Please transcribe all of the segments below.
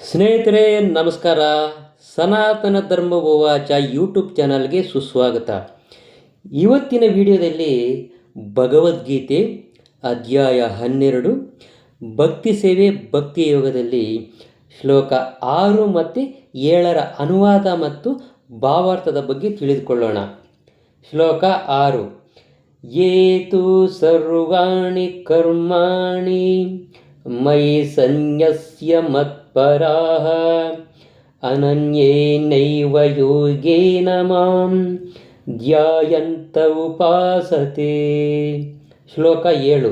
ಸ್ನೇಹಿತರೆ ನಮಸ್ಕಾರ. ಸನಾತನ ಧರ್ಮ ವಾಚ ಯೂಟ್ಯೂಬ್ ಚಾನಲ್ಗೆ ಸುಸ್ವಾಗತ. ಇವತ್ತಿನ ವಿಡಿಯೋದಲ್ಲಿ ಭಗವದ್ಗೀತೆ ಅಧ್ಯಾಯ 12 ಭಕ್ತಿ ಸೇವೆ ಭಕ್ತಿ ಯೋಗದಲ್ಲಿ ಶ್ಲೋಕ 6 ಮತ್ತು 7ರ ಅನುವಾದ ಮತ್ತು ಭಾವಾರ್ಥದ ಬಗ್ಗೆ ತಿಳಿದುಕೊಳ್ಳೋಣ. ಶ್ಲೋಕ 6. ಯೇತು ಸರ್ವಾಣಿ ಕರ್ಮಾಣಿ ಮಯಿ ಸನ್ಯಸ್ಯ ಮತ್ಪರಾಃ ಅನನ್ಯೇನೈವ ಯೋಗೇನ ಮಾಂ ಧ್ಯಾಯಂತ ಉಪಾಸತೆ. ಶ್ಲೋಕ 7.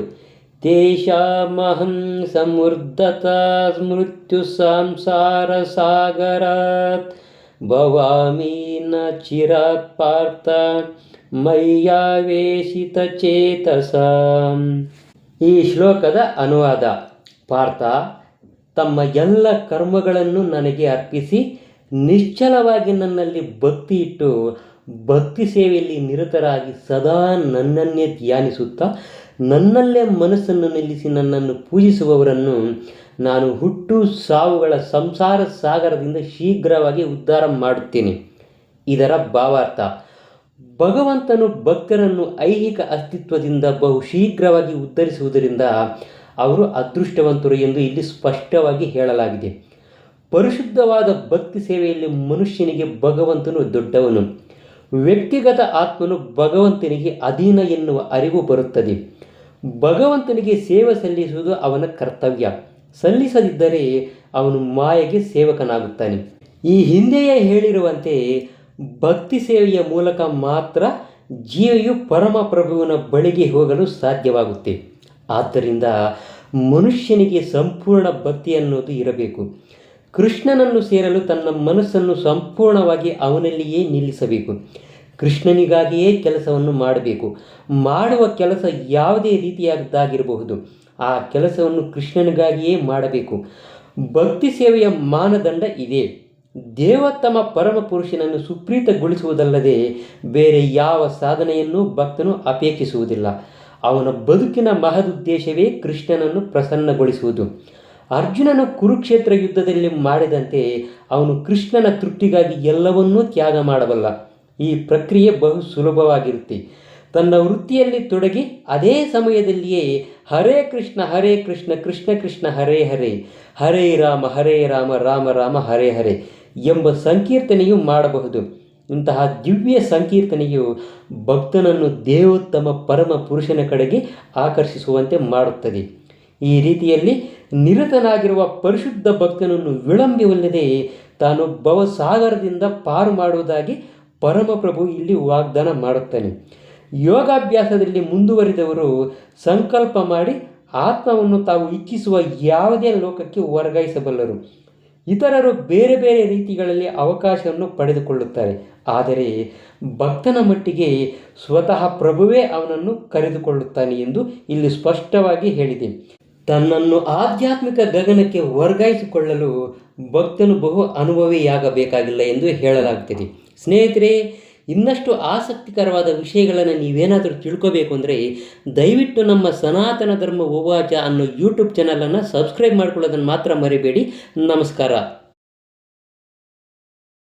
ತೇಷಾಮಹಂ ಸಮುದ್ಧತಾ ಮೃತ್ಯು ಸಂಸಾರ ಸಾಗರಾತ್ ಭವಾಮಿ ನ ಚಿರಾತ್ ಪಾರ್ಥ ಮಯ್ಯಾವೇಶಿತ ಚೇತಸಾಂ. ಈ ಶ್ಲೋಕದ ಅನುವಾದ: ಪಾರ್ಥ, ತಮ್ಮ ಎಲ್ಲ ಕರ್ಮಗಳನ್ನು ನನಗೆ ಅರ್ಪಿಸಿ ನಿಶ್ಚಲವಾಗಿ ನನ್ನಲ್ಲಿ ಭಕ್ತಿ ಇಟ್ಟು ಭಕ್ತಿ ಸೇವೆಯಲ್ಲಿ ನಿರತರಾಗಿ ಸದಾ ನನ್ನನ್ನೇ ಧ್ಯಾನಿಸುತ್ತಾ ನನ್ನಲ್ಲೇ ಮನಸ್ಸನ್ನು ನಿಲ್ಲಿಸಿ ನನ್ನನ್ನು ಪೂಜಿಸುವವರನ್ನು ನಾನು ಹುಟ್ಟು ಸಾವುಗಳ ಸಂಸಾರ ಸಾಗರದಿಂದ ಶೀಘ್ರವಾಗಿ ಉದ್ಧಾರ ಮಾಡುತ್ತೇನೆ. ಇದರ ಭಾವಾರ್ಥ: ಭಗವಂತನು ಭಕ್ತರನ್ನು ಐಹಿಕ ಅಸ್ತಿತ್ವದಿಂದ ಬಹು ಶೀಘ್ರವಾಗಿ ಉದ್ಧರಿಸುವುದರಿಂದ ಅವರು ಅದೃಷ್ಟವಂತರು ಎಂದು ಇಲ್ಲಿ ಸ್ಪಷ್ಟವಾಗಿ ಹೇಳಲಾಗಿದೆ. ಪರಿಶುದ್ಧವಾದ ಭಕ್ತಿ ಸೇವೆಯಲ್ಲಿ ಮನುಷ್ಯನಿಗೆ ಭಗವಂತನು ದೊಡ್ಡವನು. ವ್ಯಕ್ತಿಗತ ಆತ್ಮನು ಭಗವಂತನಿಗೆ ಅಧೀನ ಎನ್ನುವ ಅರಿವು ಬರುತ್ತದೆ. ಭಗವಂತನಿಗೆ ಸೇವೆ ಸಲ್ಲಿಸುವುದು ಅವನ ಕರ್ತವ್ಯ. ಸಲ್ಲಿಸದಿದ್ದರೆ ಅವನು ಮಾಯೆಗೆ ಸೇವಕನಾಗುತ್ತಾನೆ. ಈ ಹಿಂದೆಯೇ ಹೇಳಿರುವಂತೆ ಭಕ್ತಿ ಸೇವೆಯ ಮೂಲಕ ಮಾತ್ರ ಜೀವಿಯು ಪರಮಪ್ರಭುವಿನ ಬಳಿಗೆ ಹೋಗಲು ಸಾಧ್ಯವಾಗುತ್ತೆ. ಆದ್ದರಿಂದ ಮನುಷ್ಯನಿಗೆ ಸಂಪೂರ್ಣ ಭಕ್ತಿ ಅನ್ನೋದು ಇರಬೇಕು. ಕೃಷ್ಣನನ್ನು ಸೇರಲು ತನ್ನ ಮನಸ್ಸನ್ನು ಸಂಪೂರ್ಣವಾಗಿ ಅವನಲ್ಲಿಯೇ ನಿಲ್ಲಿಸಬೇಕು. ಕೃಷ್ಣನಿಗಾಗಿಯೇ ಕೆಲಸವನ್ನು ಮಾಡಬೇಕು. ಮಾಡುವ ಕೆಲಸ ಯಾವುದೇ ರೀತಿಯಾದ್ದಾಗಿರಬಹುದು, ಆ ಕೆಲಸವನ್ನು ಕೃಷ್ಣನಿಗಾಗಿಯೇ ಮಾಡಬೇಕು. ಭಕ್ತಿ ಸೇವೆಯ ಮಾನದಂಡ ಇದೆ. ದೇವೋತ್ತಮ ಪರಮ ಪುರುಷನನ್ನು ಸುಪ್ರೀತಗೊಳಿಸುವುದಲ್ಲದೆ ಬೇರೆ ಯಾವ ಸಾಧನೆಯನ್ನೂ ಭಕ್ತನು ಅಪೇಕ್ಷಿಸುವುದಿಲ್ಲ. ಅವನ ಬದುಕಿನ ಮಹದುದ್ದೇಶವೇ ಕೃಷ್ಣನನ್ನು ಪ್ರಸನ್ನಗೊಳಿಸುವುದು. ಅರ್ಜುನನು ಕುರುಕ್ಷೇತ್ರ ಯುದ್ಧದಲ್ಲಿ ಮಾಡಿದಂತೆ ಅವನು ಕೃಷ್ಣನ ತೃಪ್ತಿಗಾಗಿ ಎಲ್ಲವನ್ನೂ ತ್ಯಾಗ ಮಾಡಬಲ್ಲ. ಈ ಪ್ರಕ್ರಿಯೆ ಬಹು ಸುಲಭವಾಗಿರುತ್ತೆ. ತನ್ನ ವೃತ್ತಿಯಲ್ಲಿ ತೊಡಗಿ ಅದೇ ಸಮಯದಲ್ಲಿಯೇ ಹರೇ ಕೃಷ್ಣ ಕೃಷ್ಣ ಕೃಷ್ಣ ಹರೇ ಹರೇ, ಹರೇ ರಾಮ ರಾಮ ರಾಮ ಹರೇ ಹರೇ ಎಂಬ ಸಂಕೀರ್ತನೆಯು ಮಾಡಬಹುದು. ಇಂತಹ ದಿವ್ಯ ಸಂಕೀರ್ತನೆಯು ಭಕ್ತನನ್ನು ದೇವೋತ್ತಮ ಪರಮ ಪುರುಷನ ಕಡೆಗೆ ಆಕರ್ಷಿಸುವಂತೆ ಮಾಡುತ್ತದೆ. ಈ ರೀತಿಯಲ್ಲಿ ನಿರತನಾಗಿರುವ ಪರಿಶುದ್ಧ ಭಕ್ತನನ್ನು ವಿಳಂಬವಿಲ್ಲದೆ ತಾನು ಭವಸಾಗರದಿಂದ ಪಾರು ಮಾಡುವುದಾಗಿ ಪರಮಪ್ರಭು ಇಲ್ಲಿ ವಾಗ್ದಾನ ಮಾಡುತ್ತಾನೆ. ಯೋಗಾಭ್ಯಾಸದಲ್ಲಿ ಮುಂದುವರಿದವರು ಸಂಕಲ್ಪ ಮಾಡಿ ಆತ್ಮವನ್ನು ತಾವು ಇಚ್ಛಿಸುವ ಯಾವುದೇ ಲೋಕಕ್ಕೆ ವರ್ಗಾಯಿಸಬಲ್ಲರು. ಇತರರು ಬೇರೆ ಬೇರೆ ರೀತಿಗಳಲ್ಲಿ ಅವಕಾಶವನ್ನು ಪಡೆದುಕೊಳ್ಳುತ್ತಾರೆ. ಆದರೆ ಭಕ್ತನ ಮಟ್ಟಿಗೆ ಸ್ವತಃ ಪ್ರಭುವೇ ಅವನನ್ನು ಕರೆದುಕೊಳ್ಳುತ್ತಾನೆ ಎಂದು ಇಲ್ಲಿ ಸ್ಪಷ್ಟವಾಗಿ ಹೇಳಿದೆ. ತನ್ನನ್ನು ಆಧ್ಯಾತ್ಮಿಕ ಗಗನಕ್ಕೆ ವರ್ಗಾಯಿಸಿಕೊಳ್ಳಲು ಭಕ್ತನು ಬಹು ಅನುಭವಿಯಾಗಬೇಕಾಗಿಲ್ಲ ಎಂದು ಹೇಳಲಾಗುತ್ತದೆ. ಸ್ನೇಹಿತರೆ, ಇನ್ನಷ್ಟು ಆಸಕ್ತಿಕರವಾದ ವಿಷಯಗಳನ್ನು ನೀವೇನಾದರೂ ತಿಳ್ಕೋಬೇಕು ಅಂದರೆ ದಯವಿಟ್ಟು ನಮ್ಮ ಸನಾತನ ಧರ್ಮ ವಾಚ ಅನ್ನೋ ಯೂಟ್ಯೂಬ್ ಚಾನಲನ್ನು ಸಬ್ಸ್ಕ್ರೈಬ್ ಮಾಡ್ಕೊಳ್ಳೋದನ್ನು ಮಾತ್ರ ಮರಿಬೇಡಿ. ನಮಸ್ಕಾರ.